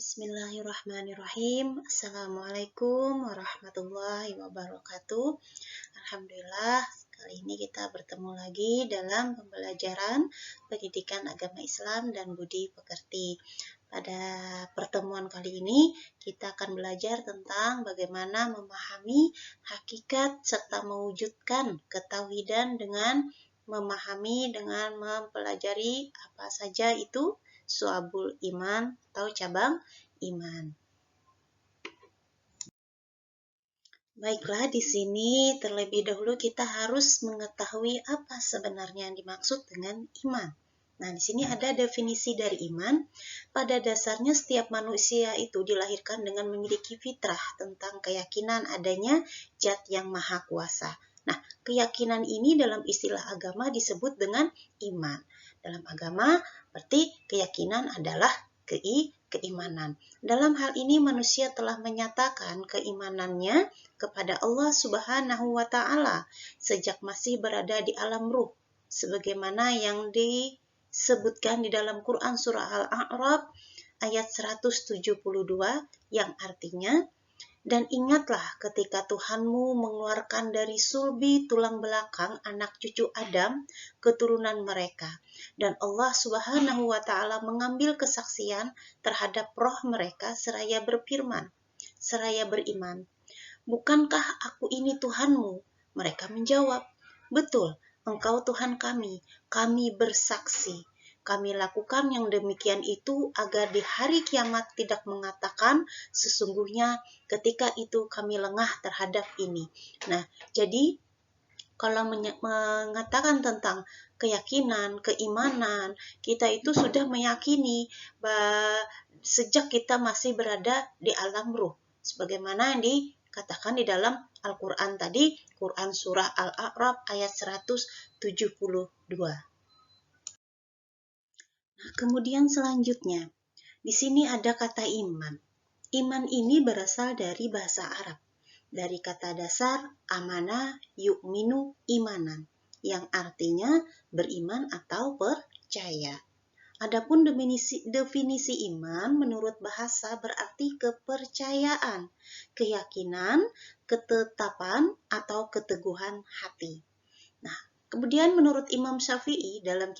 Bismillahirrahmanirrahim. Assalamualaikum warahmatullahi wabarakatuh. Alhamdulillah, kali ini kita bertemu lagi dalam pembelajaran pendidikan agama Islam dan budi pekerti. Pada pertemuan kali ini, kita akan belajar tentang bagaimana memahami hakikat serta mewujudkan ketauhidan dengan memahami dengan mempelajari apa saja itu syu'abul iman atau cabang iman. Baiklah, di sini terlebih dahulu kita harus mengetahui apa sebenarnya yang dimaksud dengan iman. Nah, di sini ada definisi dari iman. Pada dasarnya setiap manusia itu dilahirkan dengan memiliki fitrah tentang keyakinan adanya Zat yang Maha Kuasa. Nah, keyakinan ini dalam istilah agama disebut dengan iman. Dalam agama berarti keyakinan adalah keimanan. Dalam hal ini manusia telah menyatakan keimanannya kepada Allah Subhanahu wa Ta'ala sejak masih berada di alam ruh, sebagaimana yang disebutkan di dalam Quran surah Al-A'raf ayat 172 yang artinya, dan ingatlah ketika Tuhanmu mengeluarkan dari sulbi tulang belakang anak cucu Adam keturunan mereka, dan Allah Subhanahu wa Ta'ala mengambil kesaksian terhadap roh mereka seraya beriman. Bukankah aku ini Tuhanmu? Mereka menjawab, betul, engkau Tuhan kami bersaksi. Kami lakukan yang demikian itu agar di hari kiamat tidak mengatakan sesungguhnya ketika itu kami lengah terhadap ini. Nah, jadi kalau mengatakan tentang keyakinan, keimanan, kita itu sudah meyakini bahwa sejak kita masih berada di alam ruh. Sebagaimana yang dikatakan di dalam Al-Quran tadi, Quran surah Al-A'raf ayat 172. Nah, kemudian selanjutnya, di sini ada kata iman. Iman ini berasal dari bahasa Arab, dari kata dasar amana yu'minu imanan, yang artinya beriman atau percaya. Adapun definisi iman menurut bahasa berarti kepercayaan, keyakinan, ketetapan, atau keteguhan hati. Nah, kemudian menurut Imam Syafi'i dalam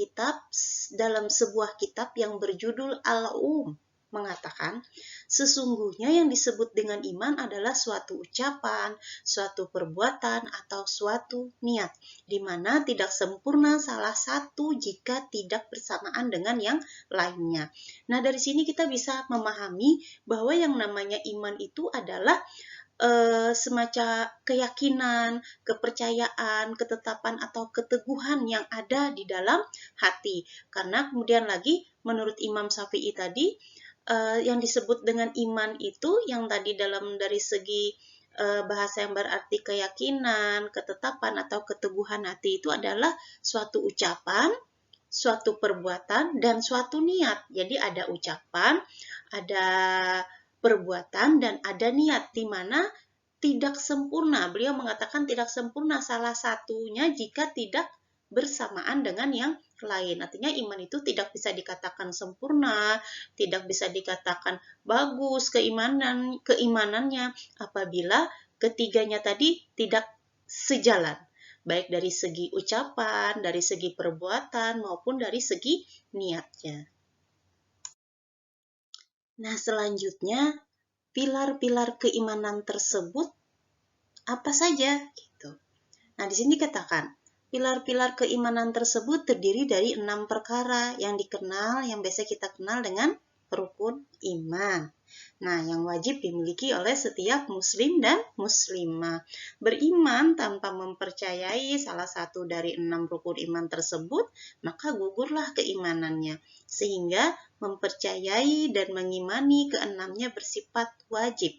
sebuah kitab yang berjudul Al-Um mengatakan, sesungguhnya yang disebut dengan iman adalah suatu ucapan, suatu perbuatan, atau suatu niat, di mana tidak sempurna salah satu jika tidak bersamaan dengan yang lainnya. Nah, dari sini kita bisa memahami bahwa yang namanya iman itu adalah semacam keyakinan, kepercayaan, ketetapan atau keteguhan yang ada di dalam hati. Karena kemudian lagi menurut Imam Syafi'i tadi, yang disebut dengan iman itu yang tadi dari segi bahasa yang berarti keyakinan, ketetapan atau keteguhan hati itu adalah suatu ucapan, suatu perbuatan, dan suatu niat. Jadi ada ucapan, ada perbuatan, dan ada niat, di mana tidak sempurna. Beliau mengatakan tidak sempurna salah satunya jika tidak bersamaan dengan yang lain. Artinya iman itu tidak bisa dikatakan sempurna, tidak bisa dikatakan bagus keimanannya apabila ketiganya tadi tidak sejalan, baik dari segi ucapan, dari segi perbuatan, maupun dari segi niatnya. Nah, selanjutnya pilar-pilar keimanan tersebut apa saja gitu. Nah, di sini katakan pilar-pilar keimanan tersebut terdiri dari 6 perkara yang biasa kita kenal dengan rukun iman. Nah, yang wajib dimiliki oleh setiap muslim dan muslimah. Beriman tanpa mempercayai salah satu dari 6 rukun iman tersebut, maka gugurlah keimanannya. Sehingga mempercayai dan mengimani keenamnya bersifat wajib.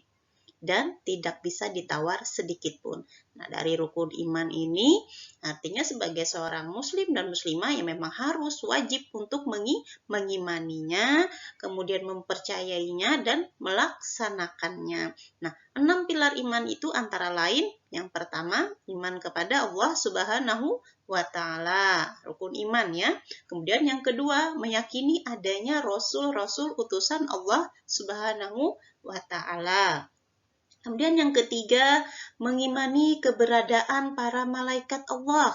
dan tidak bisa ditawar sedikit pun. Nah, dari rukun iman ini artinya sebagai seorang muslim dan muslimah yang memang harus wajib untuk mengimaninya, kemudian mempercayainya dan melaksanakannya. Nah, 6 pilar iman itu antara lain yang pertama, iman kepada Allah Subhanahu wa Ta'ala, rukun iman ya. Kemudian yang kedua, meyakini adanya rasul-rasul utusan Allah Subhanahu wa Ta'ala. Kemudian yang ketiga, mengimani keberadaan para malaikat Allah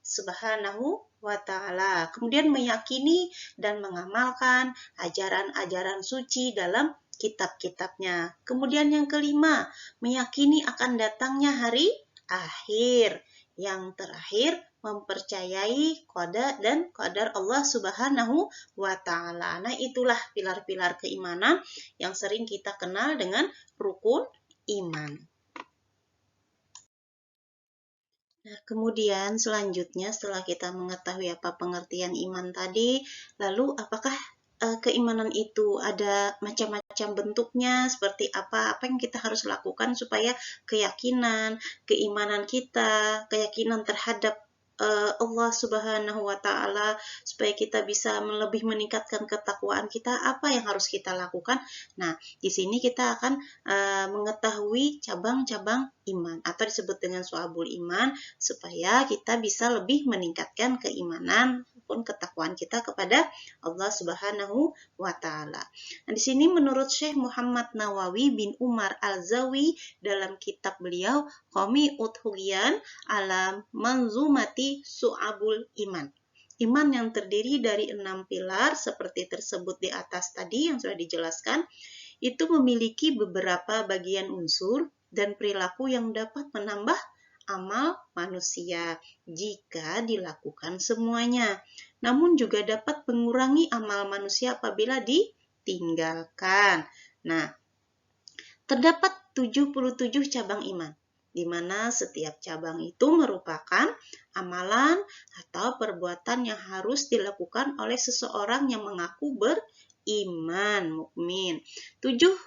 Subhanahu wa Ta'ala. Kemudian meyakini dan mengamalkan ajaran-ajaran suci dalam kitab-kitabnya. Kemudian yang kelima, meyakini akan datangnya hari akhir. Yang terakhir, mempercayai qada dan qadar Allah Subhanahu wa Ta'ala. Nah, itulah pilar-pilar keimanan yang sering kita kenal dengan rukun iman. Nah, kemudian selanjutnya setelah kita mengetahui apa pengertian iman tadi, lalu apakah keimanan itu ada macam-macam bentuknya, seperti apa yang kita harus lakukan supaya keimanan kita, keyakinan terhadap Allah Subhanahu wa Ta'ala, supaya kita bisa lebih meningkatkan ketakwaan kita, apa yang harus kita lakukan? Nah, di sini kita akan mengetahui cabang-cabang iman atau disebut dengan syu'abul iman, supaya kita bisa lebih meningkatkan keimanan maupun ketakwaan kita kepada Allah Subhanahu wa Ta'ala. Nah, di sini menurut Syekh Muhammad Nawawi bin Umar Al-Zawi dalam kitab beliau Qami'ut Hughyan ala Manzumati Syu'abul Iman. Iman yang terdiri dari 6 pilar seperti tersebut di atas tadi yang sudah dijelaskan, itu memiliki beberapa bagian unsur dan perilaku yang dapat menambah amal manusia jika dilakukan semuanya. Namun juga dapat mengurangi amal manusia apabila ditinggalkan. Nah, terdapat 77 cabang iman, di mana setiap cabang itu merupakan amalan atau perbuatan yang harus dilakukan oleh seseorang yang mengaku beriman, mukmin. 77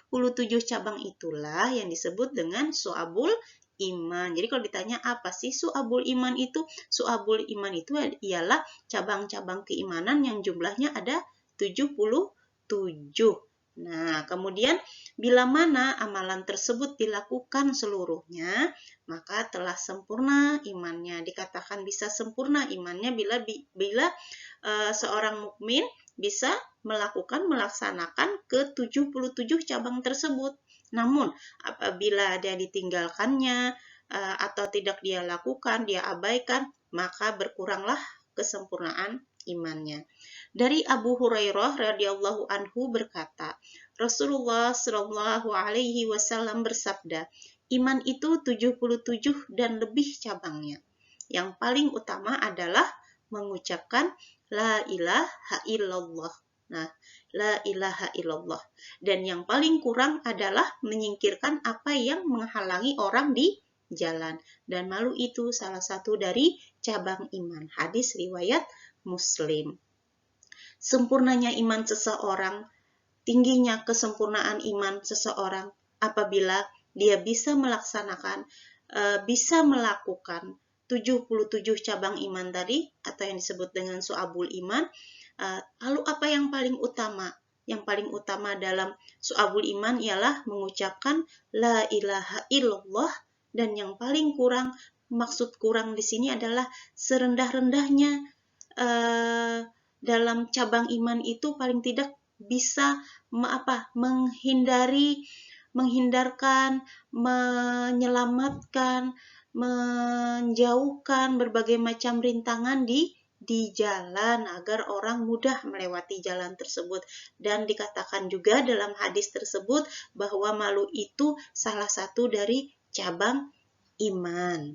cabang itulah yang disebut dengan syu'abul iman. Jadi kalau ditanya apa sih syu'abul iman itu? Syu'abul iman itu ialah cabang-cabang keimanan yang jumlahnya ada 77. Nah, kemudian bila mana amalan tersebut dilakukan seluruhnya, maka telah sempurna imannya. Dikatakan bisa sempurna imannya bila seorang mukmin bisa melaksanakan ke-77 cabang tersebut. Namun, apabila dia ditinggalkannya atau tidak dia lakukan, dia abaikan, maka berkuranglah kesempurnaan imannya. Dari Abu Hurairah radhiyallahu anhu berkata, Rasulullah shallallahu alaihi wasallam bersabda, iman itu 77 dan lebih cabangnya. Yang paling utama adalah mengucapkan la ilaha illallah. Nah, la ilaha illallah. Dan yang paling kurang adalah menyingkirkan apa yang menghalangi orang di jalan. Dan malu itu salah satu dari cabang iman. Hadis riwayat Muslim. Sempurnanya iman seseorang, tingginya kesempurnaan iman seseorang apabila dia bisa melaksanakan, bisa melakukan 77 cabang iman tadi atau yang disebut dengan syu'abul iman. Lalu apa yang paling utama? Yang paling utama dalam syu'abul iman ialah mengucapkan la ilaha illallah, dan yang paling kurang, maksud kurang di sini adalah serendah-rendahnya dalam cabang iman itu paling tidak bisa menghindarkan, menyelamatkan, menjauhkan berbagai macam rintangan di jalan agar orang mudah melewati jalan tersebut. Dan dikatakan juga dalam hadis tersebut bahwa malu itu salah satu dari cabang iman.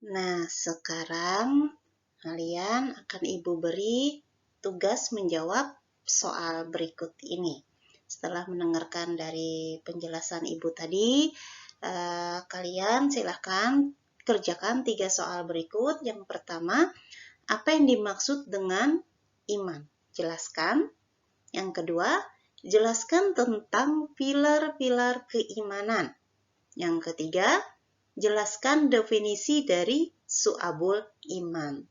Nah, sekarang kalian akan Ibu beri tugas menjawab soal berikut ini. Setelah mendengarkan dari penjelasan Ibu tadi, kalian silakan kerjakan 3 soal berikut. Yang pertama, apa yang dimaksud dengan iman? Jelaskan. Yang kedua, jelaskan tentang pilar-pilar keimanan. Yang ketiga, jelaskan definisi dari su'abul iman.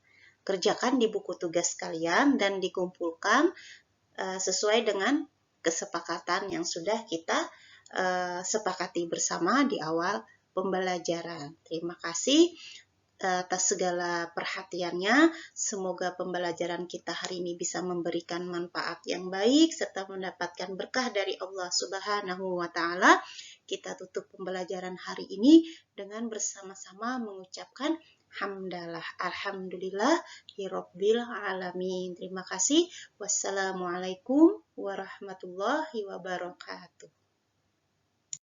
Kerjakan di buku tugas kalian dan dikumpulkan sesuai dengan kesepakatan yang sudah kita sepakati bersama di awal pembelajaran. Terima kasih atas segala perhatiannya. Semoga pembelajaran kita hari ini bisa memberikan manfaat yang baik serta mendapatkan berkah dari Allah Subhanahu wa Ta'ala. Kita tutup pembelajaran hari ini dengan bersama-sama mengucapkan hamdalah, alhamdulillah, hirabbil alamin. Terima kasih. Wassalamualaikum warahmatullahi wabarakatuh.